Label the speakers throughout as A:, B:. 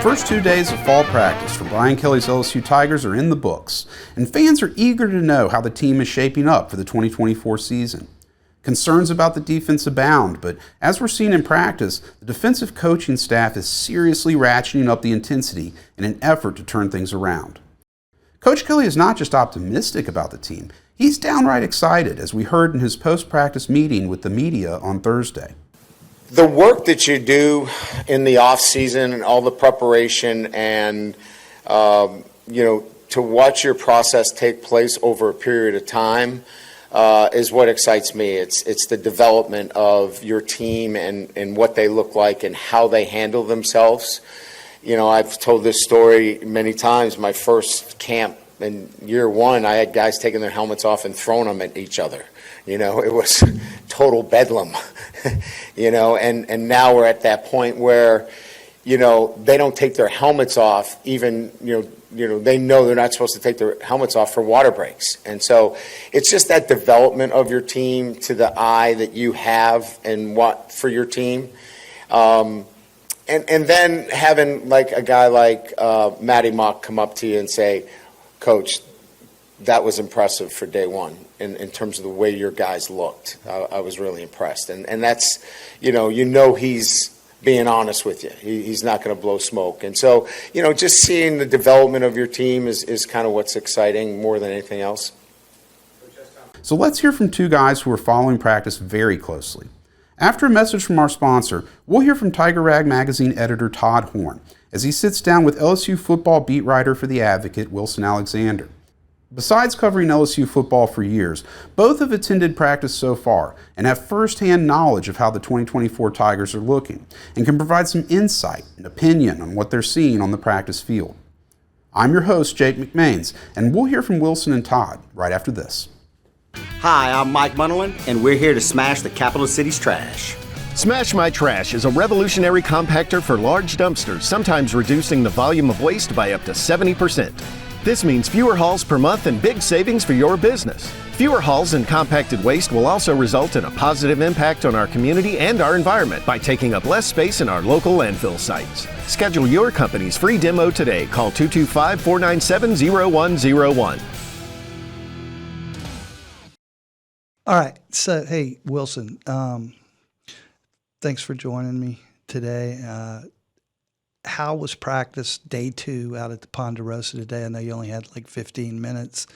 A: First 2 days of fall practice for Brian Kelly's LSU Tigers are in the books, and fans are eager to know how the team is shaping up for the 2024 season. Concerns about the defense abound, but as we're seeing in practice, the defensive coaching staff is seriously ratcheting up the intensity in an effort to turn things around. Coach Kelly is not just optimistic about the team, he's downright excited, as we heard in his post-practice meeting with the media on Thursday.
B: The work that you do in the off season and all the preparation and, to watch your process take place over a period of time is what excites me. It's the development of your team and what they look like and how they handle themselves. You know, I've told this story many times. My first camp in year one, I had guys taking their helmets off and throwing them at each other. You know, it was total bedlam, and now we're at that point where, they don't take their helmets off even, they know they're not supposed to take their helmets off for water breaks. And so it's just that development of your team to the eye that you have and what for your team. And then having like a guy like Matty Mock come up to you and say, Coach, that was impressive for day one in terms of the way your guys looked. I was really impressed. And that's, he's being honest with you. He's not going to blow smoke. And so, just seeing the development of your team is kind of what's exciting more than anything else.
A: So let's hear from two guys who are following practice very closely. After a message from our sponsor, we'll hear from Tiger Rag Magazine editor Todd Horn as he sits down with LSU football beat writer for The Advocate, Wilson Alexander. Besides covering LSU football for years, both have attended practice so far and have firsthand knowledge of how the 2024 Tigers are looking and can provide some insight and opinion on what they're seeing on the practice field. I'm your host, Jake McMains, and we'll hear from Wilson and Todd right after this.
C: Hi, I'm Mike Munderland, and we're here to smash the capital city's trash.
D: Smash My Trash is a revolutionary compactor for large dumpsters, sometimes reducing the volume of waste by up to 70%. This means fewer hauls per month and big savings for your business. Fewer hauls and compacted waste will also result in a positive impact on our community and our environment by taking up less space in our local landfill sites. Schedule your company's free demo today. Call 225-497-0101.
E: All right. So, hey, Wilson, thanks for joining me today. How was practice day 2 out at the Ponderosa today? I know you only had like 15 minutes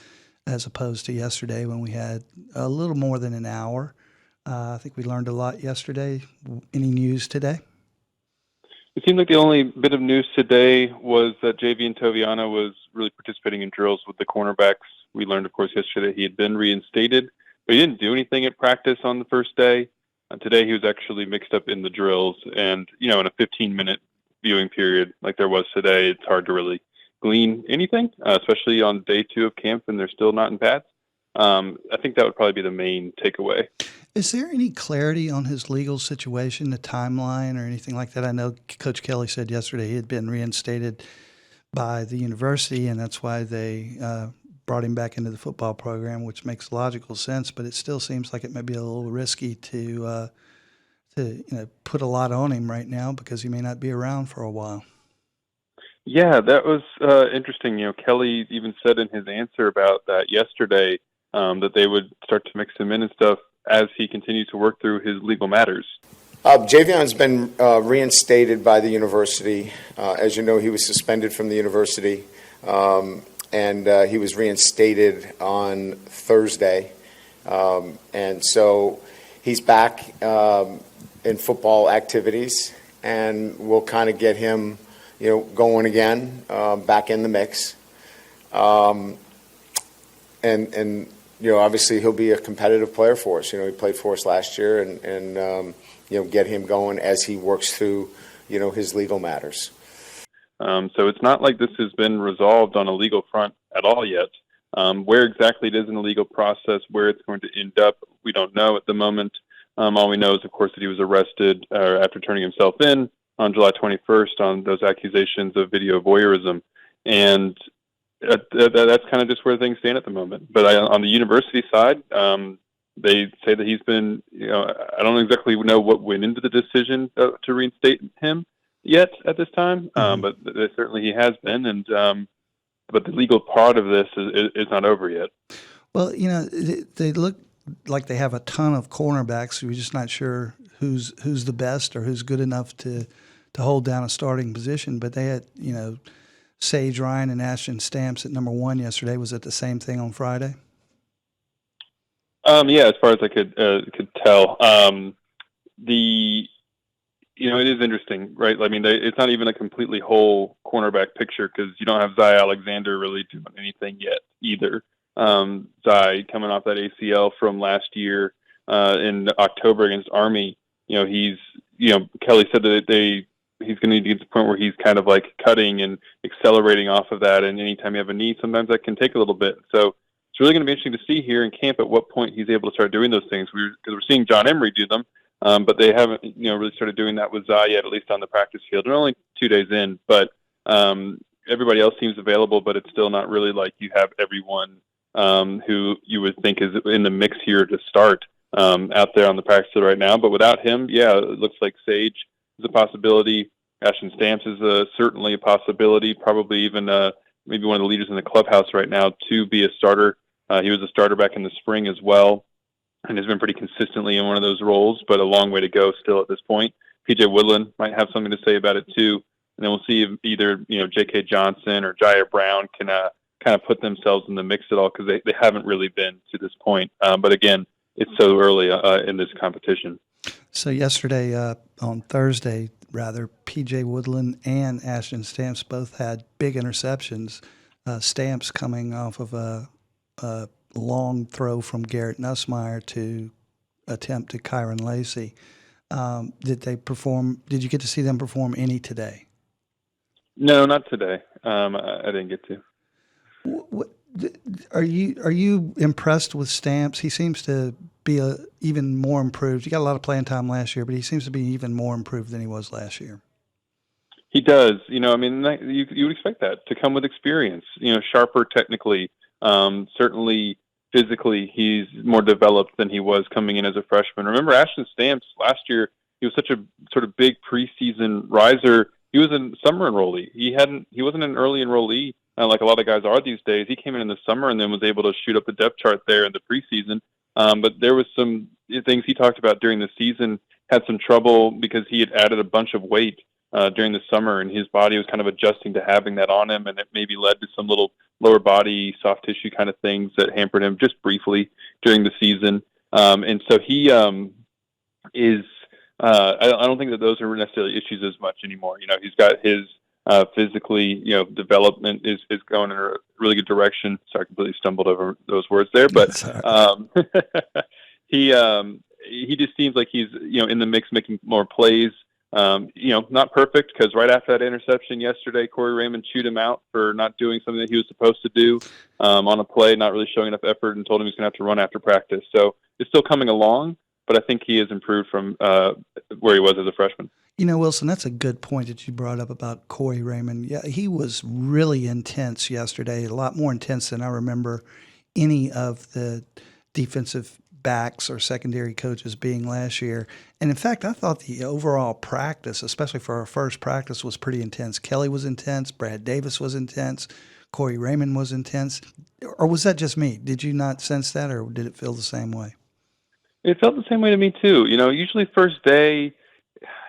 E: as opposed to yesterday when we had a little more than an hour. I think we learned a lot yesterday. Any news today?
F: It seemed like the only bit of news today was that Javian Toviano was really participating in drills with the cornerbacks. We learned, of course, yesterday that he had been reinstated, but he didn't do anything at practice on the first day. Today he was actually mixed up in the drills, and, in a 15-minute viewing period like there was today, it's hard to really glean anything, especially on day 2 of camp and they're still not in pads. I think that would probably be the main takeaway.
E: Is there any clarity on his legal situation, the timeline or anything like that? I know Coach Kelly said yesterday he had been reinstated by the university, and that's why they brought him back into the football program, which makes logical sense, but it still seems like it might be a little risky to put a lot on him right now because he may not be around for a while.
F: Yeah, that was interesting. Kelly even said in his answer about that yesterday that they would start to mix him in and stuff as he continues to work through his legal matters.
B: Javion's been reinstated by the university. As you know, he was suspended from the university, and he was reinstated on Thursday. And so he's back in football activities, and we'll kind of get him, going again, back in the mix. And obviously he'll be a competitive player for us. He played for us last year, and get him going as he works through, his legal matters.
F: So it's not like this has been resolved on a legal front at all yet. Where exactly it is in the legal process, where it's going to end up, we don't know at the moment. All we know is, of course, that he was arrested after turning himself in on July 21st on those accusations of video voyeurism. And that's kind of just where things stand at the moment. But on the university side, they say that he's been, I don't exactly know what went into the decision to reinstate him, yet at this time, but certainly he has been, and but the legal part of this is not over yet.
E: Well, they look like they have a ton of cornerbacks. So we're just not sure who's the best or who's good enough to hold down a starting position. But they had, Sage Ryan and Ashton Stamps at number 1 yesterday. Was it the same thing on Friday?
F: Yeah, as far as I could tell, it is interesting, right? I mean, it's not even a completely whole cornerback picture because you don't have Zy Alexander really doing anything yet either. Zy coming off that ACL from last year in October against Army. Kelly said that he's going to need to get to the point where he's kind of like cutting and accelerating off of that. And anytime you have a knee, sometimes that can take a little bit. So it's really going to be interesting to see here in camp at what point he's able to start doing those things. Because we're seeing John Emery do them, but they haven't, really started doing that with Zy yet, at least on the practice field. They're only 2 days in, but everybody else seems available, but it's still not really like you have everyone who you would think is in the mix here to start out there on the practice field right now. But without him, it looks like Sage is a possibility. Ashton Stamps is certainly a possibility, probably even maybe one of the leaders in the clubhouse right now to be a starter. He was a starter back in the spring as well and has been pretty consistently in one of those roles, but a long way to go still at this point. PJ Woodland might have something to say about it too. And then we'll see if either, J.K. Johnson or Jair Brown can kind of put themselves in the mix at all because they haven't really been to this point. But again, it's so early in this competition.
E: So yesterday, on Thursday, rather, P.J. Woodland and Ashton Stamps both had big interceptions. Stamps coming off of a long throw from Garrett Nussmeier to attempt to Kyron Lacey. Did they perform? Did you get to see them perform any today?
F: No, not today. I didn't get to.
E: Are you impressed with Stamps? He seems to be even more improved. He got a lot of playing time last year, but he seems to be even more improved than he was last year.
F: He does. You would expect that to come with experience. Sharper technically. Certainly physically, he's more developed than he was coming in as a freshman. Remember, Ashton Stamps last year, he was such a sort of big preseason riser. He was a summer enrollee. He wasn't an early enrollee like a lot of guys are these days. He came in the summer and then was able to shoot up the depth chart there in the preseason. But there was some things he talked about during the season, had some trouble because he had added a bunch of weight during the summer, and his body was kind of adjusting to having that on him, and it maybe led to some little lower body, soft tissue kind of things that hampered him just briefly during the season. And so he is I don't think that those are necessarily issues as much anymore. He's got his physically, development is going in a really good direction. Sorry, I completely stumbled over those words there, but he just seems like he's, in the mix, making more plays. Not perfect because right after that interception yesterday, Cory Raymond chewed him out for not doing something that he was supposed to do on a play, not really showing enough effort, and told him he's going to have to run after practice. So it's still coming along, but I think he has improved from where he was as a freshman.
E: Wilson, that's a good point that you brought up about Cory Raymond. Yeah, he was really intense yesterday, a lot more intense than I remember any of the defensive backs or secondary coaches being last year. And in fact, I thought the overall practice, especially for our first practice, was pretty intense. Kelly was intense. Brad Davis was intense. Cory Raymond was intense. Or was that just me? Did you not sense that, or did it feel the same way?
F: It felt the same way to me too. Usually first day,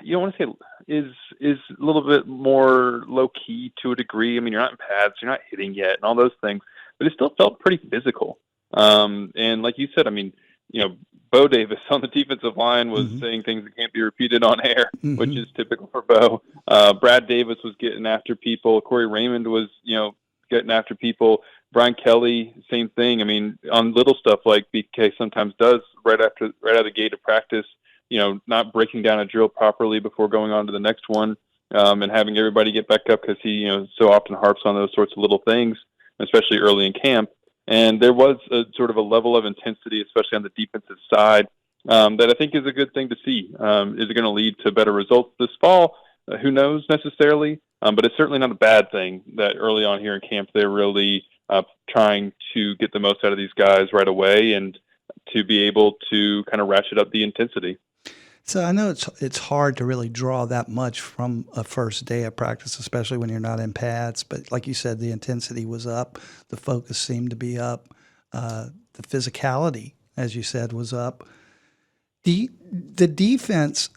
F: you don't want to say is a little bit more low key to a degree. I mean, you're not in pads, you're not hitting yet, and all those things, but it still felt pretty physical. And like you said, I mean, Bo Davis on the defensive line was saying things that can't be repeated on air, which is typical for Bo. Brad Davis was getting after people. Cory Raymond was, getting after people. Brian Kelly, same thing. I mean, on little stuff like BK sometimes does right out of the gate of practice, not breaking down a drill properly before going on to the next one, and having everybody get back up because he, so often harps on those sorts of little things, especially early in camp. And there was a sort of a level of intensity, especially on the defensive side, that I think is a good thing to see. Is it going to lead to better results this fall? Who knows necessarily, but it's certainly not a bad thing that early on here in camp they're really trying to get the most out of these guys right away and to be able to kind of ratchet up the intensity.
E: So I know it's hard to really draw that much from a first day of practice, especially when you're not in pads. But like you said, the intensity was up, the focus seemed to be up, the physicality, as you said, was up. The defense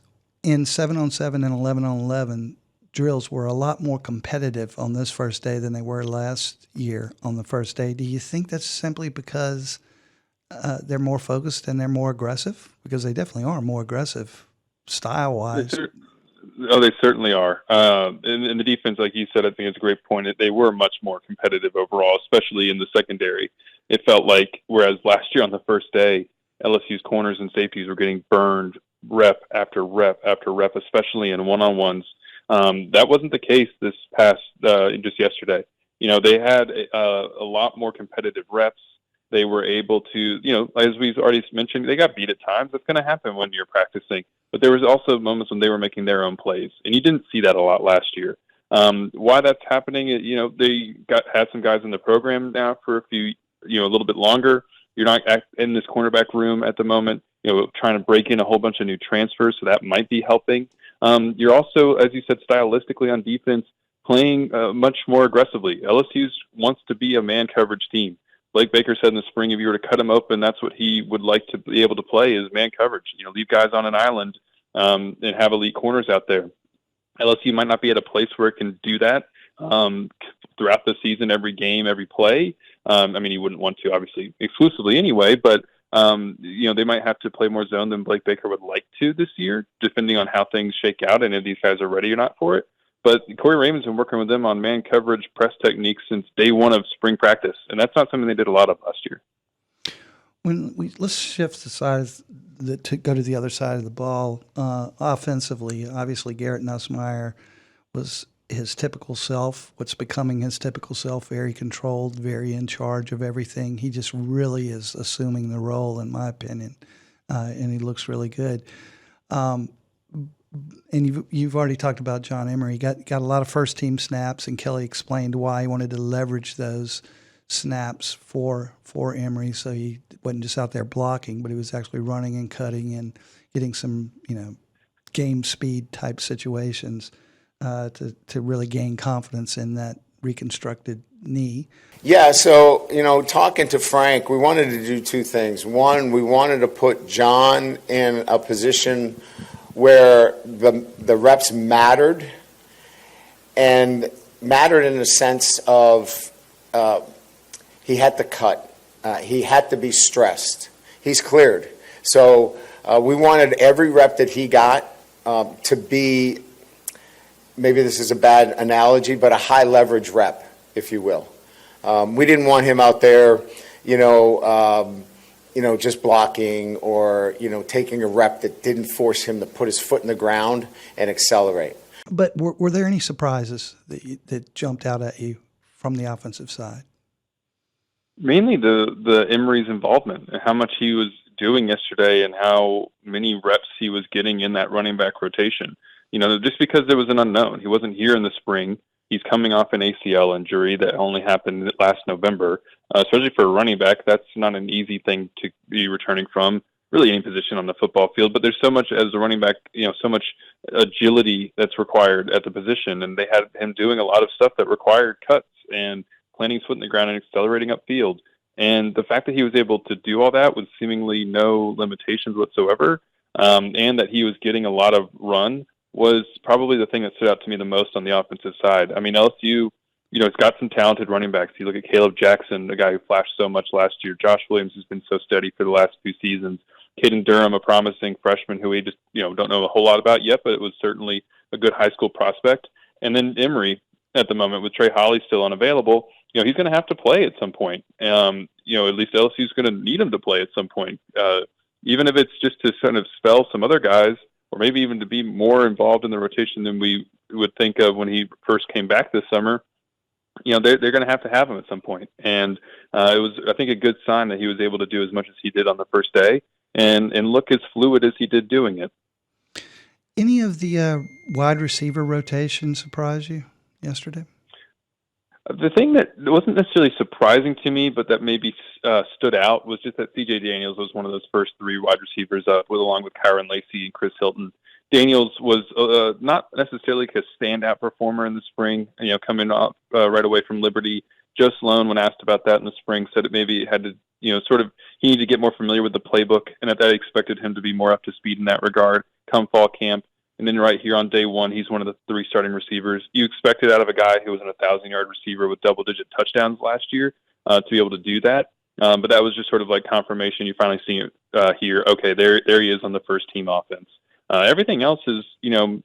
E: in 7-on-7 and 11-on-11 drills were a lot more competitive on this first day than they were last year on the first day. Do you think that's simply because they're more focused and they're more aggressive? Because they definitely are more aggressive style-wise.
F: They certainly are. And the defense, like you said, I think it's a great point. They were much more competitive overall, especially in the secondary. It felt like, whereas last year on the first day, LSU's corners and safeties were getting burned rep after rep after rep, especially in one-on-ones. That wasn't the case this past, just yesterday. They had a lot more competitive reps. They were able to, as we've already mentioned, they got beat at times. That's going to happen when you're practicing. But there was also moments when they were making their own plays, and you didn't see that a lot last year. Why that's happening, they had some guys in the program now for a few, a little bit longer. You're not in this cornerback room at the moment, trying to break in a whole bunch of new transfers, so that might be helping. You're also, as you said, stylistically on defense, playing much more aggressively. LSU wants to be a man coverage team. Blake Baker said in the spring, if you were to cut him open, that's what he would like to be able to play is man coverage. Leave guys on an island and have elite corners out there. LSU might not be at a place where it can do that throughout the season, every game, every play. You wouldn't want to, obviously, exclusively anyway, but they might have to play more zone than Blake Baker would like to this year, depending on how things shake out and if these guys are ready or not for it. But Cory Raymond's been working with them on man coverage press techniques since day one of spring practice, and that's not something they did a lot of last year.
E: Let's shift the sides to go to the other side of the ball. Offensively, obviously Garrett Nussmeier was his typical self, what's becoming his typical self, very controlled, very in charge of everything. He just really is assuming the role, in my opinion, and he looks really good. And you've already talked about John Emery. Got a lot of first-team snaps, and Kelly explained why he wanted to leverage those snaps for Emery, so he wasn't just out there blocking, but he was actually running and cutting and getting some, game speed type situations to really gain confidence in that reconstructed knee.
B: Yeah, so, talking to Frank, we wanted to do two things. One, we wanted to put John in a position where the reps mattered, and mattered in the sense of he had to cut. He had to be stressed. He's cleared. So we wanted every rep that he got to be, maybe this is a bad analogy, but a high leverage rep, if you will. We didn't want him out there, just blocking or, taking a rep that didn't force him to put his foot in the ground and accelerate.
E: But were there any surprises that jumped out at you from the offensive side?
F: Mainly the Emery's involvement and how much he was doing yesterday and how many reps he was getting in that running back rotation. Just because there was an unknown. He wasn't here in the spring. He's coming off an ACL injury that only happened last November. Especially for a running back, that's not an easy thing to be returning from, really any position on the football field. But there's so much as a running back, so much agility that's required at the position. And they had him doing a lot of stuff that required cuts and planting his foot in the ground and accelerating upfield. And the fact that he was able to do all that with seemingly no limitations whatsoever, and that he was getting a lot of run, was probably the thing that stood out to me the most on the offensive side. LSU, it's got some talented running backs. You look at Caleb Jackson, a guy who flashed so much last year. Josh Williams has been so steady for the last few seasons. Caden Durham, a promising freshman who we just, don't know a whole lot about yet, but it was certainly a good high school prospect. And then Emery at the moment with Trey Holly still unavailable, he's going to have to play at some point. At least LSU's going to need him to play at some point. Even if it's just to sort of spell some other guys, or maybe even to be more involved in the rotation than we would think of when he first came back this summer. They're going to have him at some point. And it was, I think, a good sign that he was able to do as much as he did on the first day and look as fluid as he did doing it.
E: Any of the wide receiver rotation surprise you yesterday?
F: The thing that wasn't necessarily surprising to me, but that maybe stood out was just that C.J. Daniels was one of those first three wide receivers up, along with Kyron Lacey and Chris Hilton. Daniels was not necessarily a standout performer in the spring, coming off right away from Liberty. Joe Sloan, when asked about that in the spring, said it maybe had to, he needed to get more familiar with the playbook, and that I expected him to be more up to speed in that regard come fall camp. And then right here on day one, he's one of the three starting receivers. You expected out of a guy who was an 1,000-yard receiver with double-digit touchdowns last year to be able to do that. But that was just sort of like confirmation. You finally see it here. Okay, there he is on the first-team offense. Everything else is,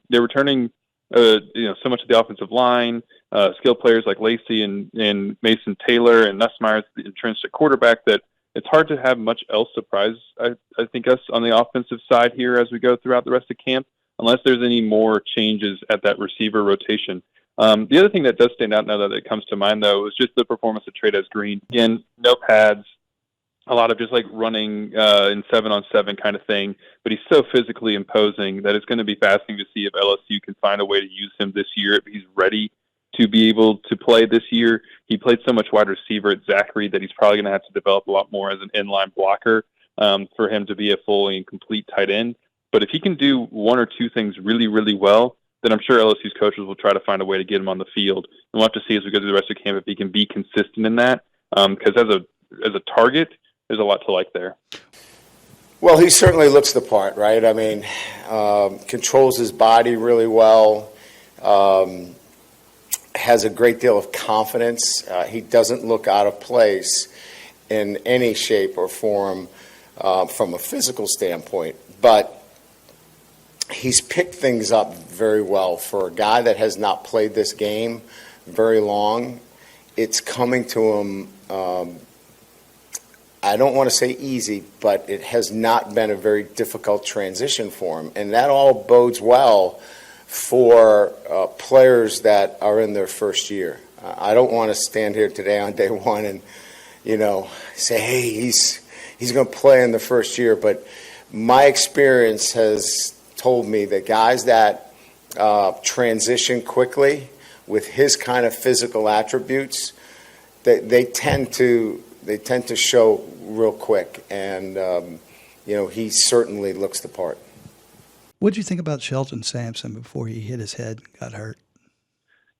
F: they're returning, so much of the offensive line, skilled players like Lacey and Mason Taylor and Nussmeyer's entrenched at quarterback, that it's hard to have much else surprise, I think, us on the offensive side here as we go throughout the rest of camp, unless there's any more changes at that receiver rotation. The other thing that does stand out now that it comes to mind, though, is just the performance of Trey'Dez Green. Again, no pads, a lot of just like running in 7-on-7 kind of thing, but he's so physically imposing that it's going to be fascinating to see if LSU can find a way to use him this year, if he's ready to be able to play this year. He played so much wide receiver at Zachary that he's probably going to have to develop a lot more as an inline blocker for him to be a fully and complete tight end. But if he can do one or two things really, really well, then I'm sure LSU's coaches will try to find a way to get him on the field. And we'll have to see as we go through the rest of camp if he can be consistent in that. Because as a target, there's a lot to like there.
B: Well, he certainly looks the part, right? I mean, controls his body really well, has a great deal of confidence. He doesn't look out of place in any shape or form from a physical standpoint. But he's picked things up very well for a guy that has not played this game very long. It's coming to him, I don't want to say easy, but it has not been a very difficult transition for him. And that all bodes well for players that are in their first year. I don't want to stand here today on day one and, say, hey, he's going to play in the first year. But my experience has told me that guys that transition quickly with his kind of physical attributes, they tend to show real quick, and he certainly looks the part.
E: What did you think about Shelton Samson before he hit his head and got hurt?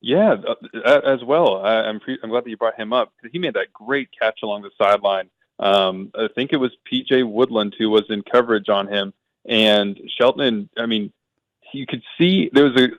F: Yeah, as well. I'm glad that you brought him up, because he made that great catch along the sideline. I think it was P.J. Woodland who was in coverage on him, and Shelton. I mean, you could see there was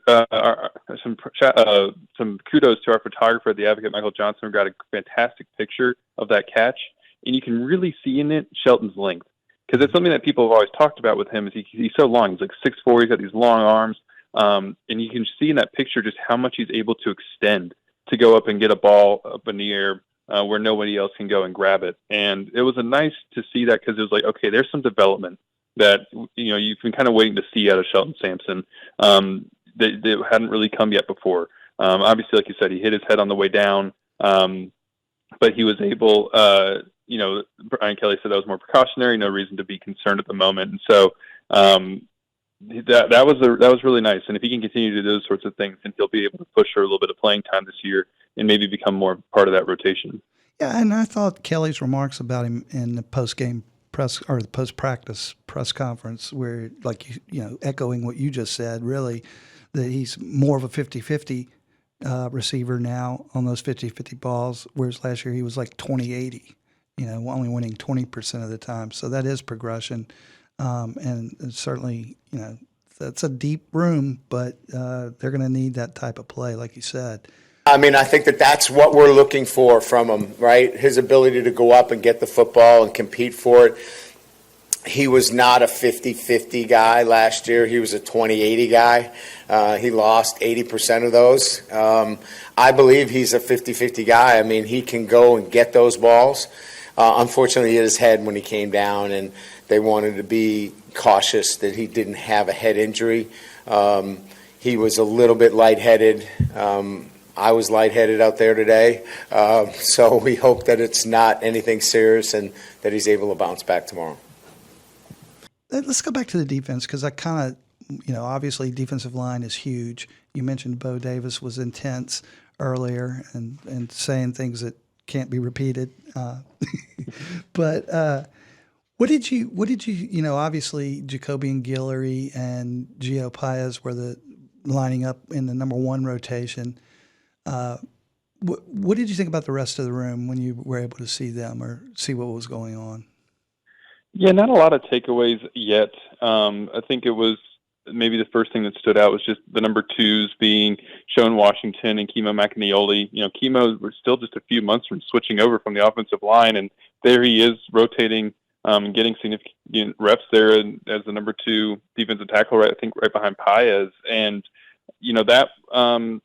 F: some kudos to our photographer, the Advocate Michael Johnson, who got a fantastic picture of that catch, and you can really see in it Shelton's length, because it's something that people have always talked about with him. Is he's so long? He's like 6'4". He's got these long arms, and you can see in that picture just how much he's able to extend to go up and get a ball up in the air where nobody else can go and grab it. And it was nice to see that, because it was like, okay, there's some development that you've been kind of waiting to see out of Shelton Samson. That hadn't really come yet before. Obviously, like you said, he hit his head on the way down, but he was able. Brian Kelly said that was more precautionary. No reason to be concerned at the moment, and so that was really nice. And if he can continue to do those sorts of things, then he'll be able to push for a little bit of playing time this year and maybe become more part of that rotation.
E: Yeah, and I thought Kelly's remarks about him in the post-game press or the post-practice press conference, where, like, echoing what you just said, really, that he's more of a 50-50 receiver now on those 50-50 balls, whereas last year he was like 20-80, only winning 20% of the time. So that is progression, and certainly, that's a deep room, but they're going to need that type of play, like you said.
B: I mean, I think that's what we're looking for from him, right? His ability to go up and get the football and compete for it. He was not a 50-50 guy last year. He was a 20-80 guy. He lost 80% of those. I believe he's a 50-50 guy. I mean, he can go and get those balls. Unfortunately, he hit his head when he came down, and they wanted to be cautious that he didn't have a head injury. He was a little bit lightheaded. I was lightheaded out there today, so we hope that it's not anything serious and that he's able to bounce back tomorrow.
E: Let's go back to the defense, because I kind of, obviously defensive line is huge. You mentioned Bo Davis was intense earlier and saying things that can't be repeated. But what did you, obviously Jacoby and Guillory and Gio Paez were the lining up in the number one rotation. What did you think about the rest of the room when you were able to see them or see what was going on?
F: Yeah, not a lot of takeaways yet. I think it was maybe the first thing that stood out was just the number twos being Sean Washington and Kimo Macanioli. Kimo was still just a few months from switching over from the offensive line, and there he is rotating, getting significant reps there as the number two defensive tackle, right behind Paez. And, that I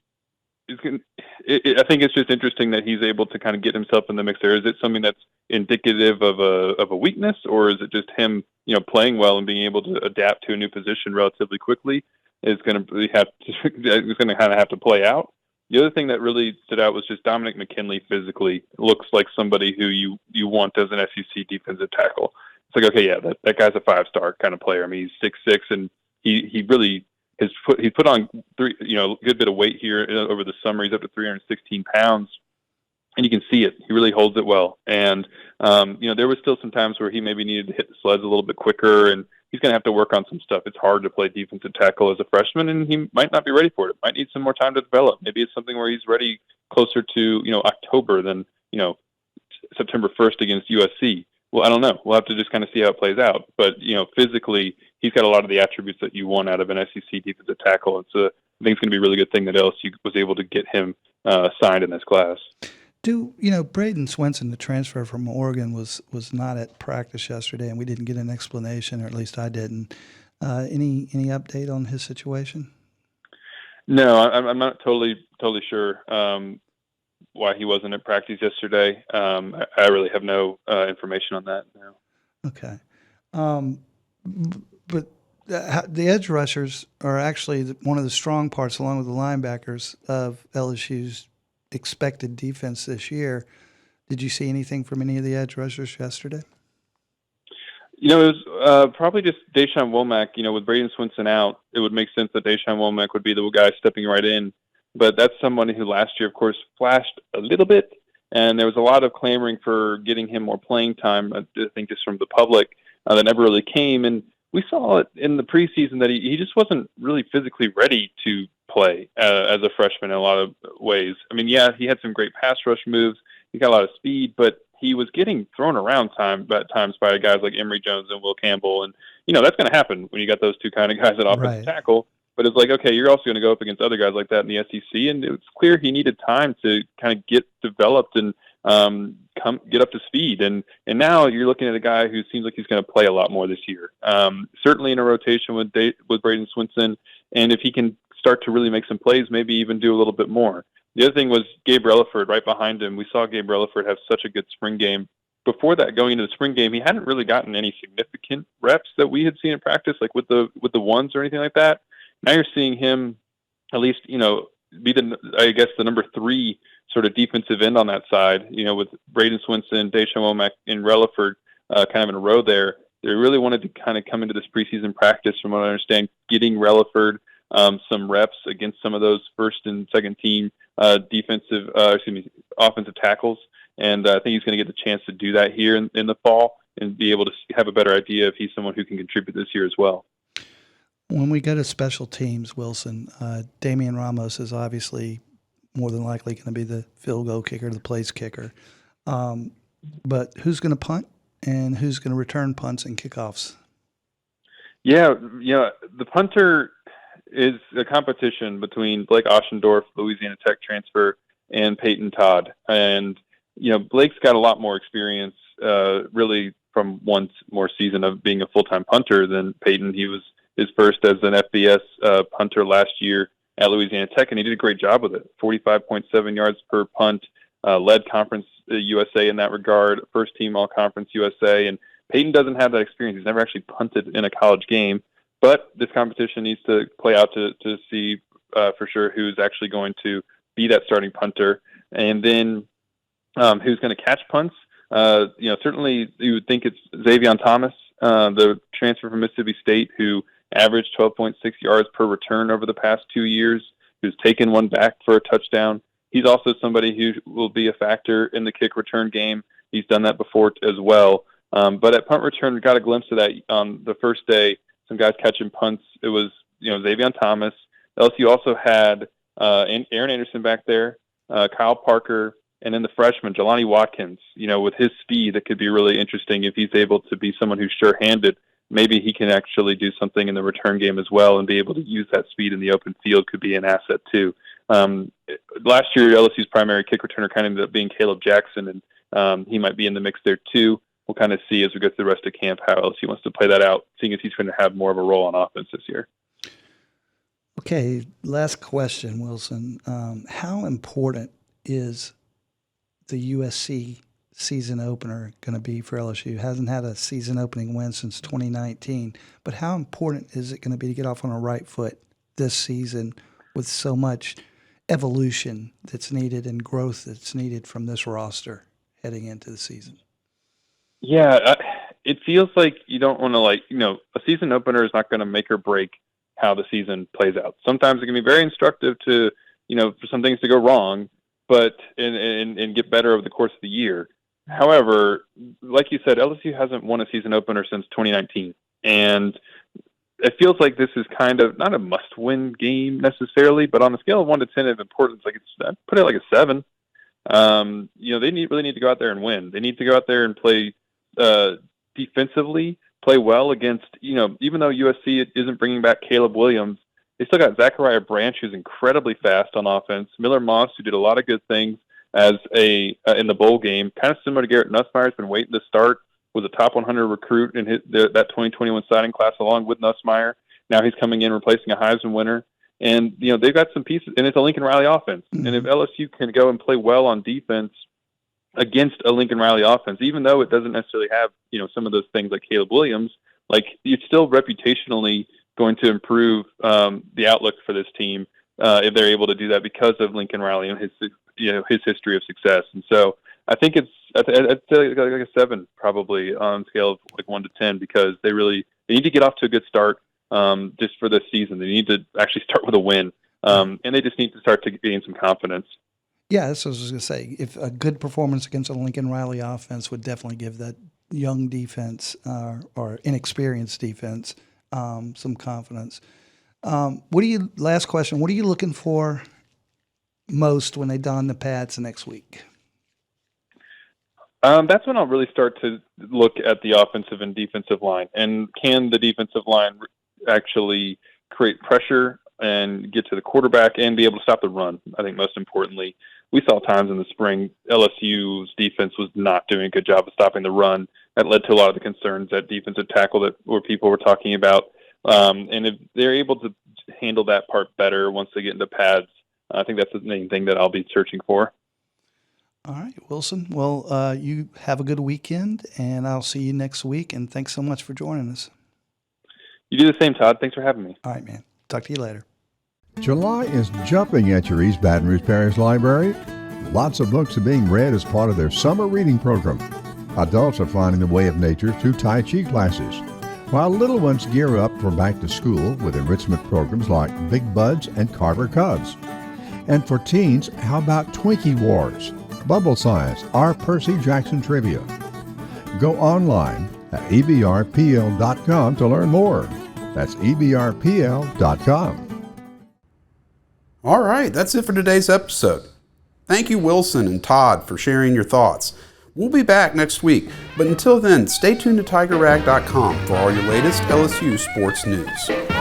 F: think it's just interesting that he's able to kind of get himself in the mix there. Is it something that's indicative of a weakness, or is it just him, playing well and being able to adapt to a new position relatively quickly? Is going to kind of have to play out. The other thing that really stood out was just Dominic McKinley physically looks like somebody who you want as an SEC defensive tackle. It's like, okay, yeah, that guy's a 5-star kind of player. I mean, he's 6'6", and he really he put on a good bit of weight here over the summer. He's up to 316 pounds, and you can see it. He really holds it well. And there was still some times where he maybe needed to hit the sleds a little bit quicker, and he's going to have to work on some stuff. It's hard to play defensive tackle as a freshman, and he might not be ready for it. Might need some more time to develop. Maybe it's something where he's ready closer to October than September 1st against USC. Well, I don't know. We'll have to just kind of see how it plays out. But physically, he's got a lot of the attributes that you want out of an SEC defensive tackle. I think it's going to be a really good thing that LSU was able to get him signed in this class.
E: Braden Swenson, the transfer from Oregon, was not at practice yesterday, and we didn't get an explanation, or at least I didn't. Any update on his situation?
F: No, I'm not totally sure why he wasn't at practice yesterday. I really have no information on that. No.
E: Okay. But the edge rushers are actually one of the strong parts, along with the linebackers, of LSU's expected defense this year. Did you see anything from any of the edge rushers yesterday?
F: It was probably just Deshaun Womack. With Braden Swenson out, it would make sense that Deshaun Womack would be the guy stepping right in. But that's somebody who last year, of course, flashed a little bit, and there was a lot of clamoring for getting him more playing time, I think just from the public, that never really came. And we saw it in the preseason that he just wasn't really physically ready to play as a freshman in a lot of ways. I mean, yeah, he had some great pass rush moves. He got a lot of speed, but he was getting thrown around at times by guys like Emory Jones and Will Campbell. And, that's going to happen when you got those two kind of guys at offensive tackle. But it's like, okay, you're also going to go up against other guys like that in the SEC, and it was clear he needed time to kind of get developed and get up to speed. And now you're looking at a guy who seems like he's going to play a lot more this year. Certainly in a rotation with Braden Swenson, and if he can start to really make some plays, maybe even do a little bit more. The other thing was Gabe Relaford right behind him. We saw Gabe Relaford have such a good spring game. Before that, going into the spring game, he hadn't really gotten any significant reps that we had seen in practice, like with the ones or anything like that. Now you're seeing him at least, be the number 3 sort of defensive end on that side, with Braden Swenson, Deshaun Womack, and Relaford kind of in a row there. They really wanted to kind of come into this preseason practice, from what I understand, getting Relaford some reps against some of those first and second team offensive tackles. And I think he's going to get the chance to do that here in the fall and be able to have a better idea if he's someone who can contribute this year as well.
E: When we go to special teams, Wilson, Damian Ramos is obviously more than likely going to be the field goal kicker, the place kicker. But who's going to punt and who's going to return punts and kickoffs?
F: Yeah, the punter is a competition between Blake Oschendorf, Louisiana Tech transfer, and Peyton Todd. And, Blake's got a lot more experience, really, from one more season of being a full-time punter than Peyton. He was his first as an FBS punter last year at Louisiana Tech, and he did a great job with it. 45.7 yards per punt, led Conference USA in that regard, first team All-Conference USA. And Peyton doesn't have that experience. He's never actually punted in a college game. But this competition needs to play out to see for sure who's actually going to be that starting punter. And then who's going to catch punts. Certainly you would think it's Xavion Thomas, the transfer from Mississippi State, who averaged 12.6 yards per return over the past 2 years, who's taken one back for a touchdown. he's also somebody who will be a factor in the kick return game. He's done that before as well. But at punt return, we got a glimpse of that on the first day. Some guys catching punts. It was, Xavion Thomas. LSU also had Aaron Anderson back there, Kyle Parker, and then the freshman, Jelani Watkins, with his speed, that could be really interesting if he's able to be someone who's sure-handed. Maybe he can actually do something in the return game as well and be able to use that speed in the open field could be an asset too. Last year, LSU's primary kick returner kind of ended up being Caleb Jackson, and he might be in the mix there too. We'll kind of see as we go through the rest of camp how LSU wants to play that out, seeing as he's going to have more of a role on offense this year.
E: Okay, last question, Wilson. How important is the USC season opener going to be for LSU? Hasn't had a season opening win since 2019, but how important is it going to be to get off on a right foot this season with so much evolution that's needed and growth that's needed from this roster heading into the season?
F: Yeah, it feels like you don't want to a season opener is not going to make or break how the season plays out. Sometimes it can be very instructive to, for some things to go wrong, but and get better over the course of the year. However, like you said, LSU hasn't won a season opener since 2019, and it feels like this is kind of not a must-win game necessarily, but on a scale of 1 to 10 of importance, I'd put it like a 7. They really need to go out there and win. They need to go out there and play defensively, play well against, even though USC isn't bringing back Caleb Williams, they still got Zachariah Branch, who's incredibly fast on offense. Miller Moss, who did a lot of good things as in the bowl game, kind of similar to Garrett Nussmeier, has been waiting to start, was a top 100 recruit in that 2021 signing class along with Nussmeier. Now he's coming in replacing a Heisman winner. And, they've got some pieces, and it's a Lincoln Riley offense. Mm-hmm. And if LSU can go and play well on defense against a Lincoln Riley offense, even though it doesn't necessarily have, some of those things like Caleb Williams, it's still reputationally going to improve the outlook for this team if they're able to do that because of Lincoln Riley and his history of success. And so I think I'd say like a 7 probably on a scale of 1 to 10 because they need to get off to a good start just for this season. They need to actually start with a win, and they just need to start to gain some confidence.
E: Yeah, that's what I was going to say. If a good performance against a Lincoln Riley offense would definitely give that young defense or inexperienced defense some confidence. Last question, what are you looking for most when they don the pads next week?
F: That's when I'll really start to look at the offensive and defensive line. And can the defensive line actually create pressure and get to the quarterback and be able to stop the run? I think most importantly, we saw times in the spring LSU's defense was not doing a good job of stopping the run. That led to a lot of the concerns at defensive tackle where people were talking about. And if they're able to handle that part better once they get into pads, I think that's the main thing that I'll be searching for.
E: All right, Wilson. Well, you have a good weekend, and I'll see you next week. And thanks so much for joining us.
F: You do the same, Todd. Thanks for having me.
E: All right, man. Talk to you later.
G: July is jumping at your East Baton Rouge Parish Library. Lots of books are being read as part of their summer reading program. Adults are finding the way of nature through Tai Chi classes, while little ones gear up for back to school with enrichment programs like Big Buds and Carver Cubs. And for teens, how about Twinkie Wars, Bubble Science, or Percy Jackson Trivia? Go online at ebrpl.com to learn more. That's ebrpl.com.
A: All right, that's it for today's episode. Thank you, Wilson and Todd, for sharing your thoughts. We'll be back next week, but until then, stay tuned to TigerRag.com for all your latest LSU sports news.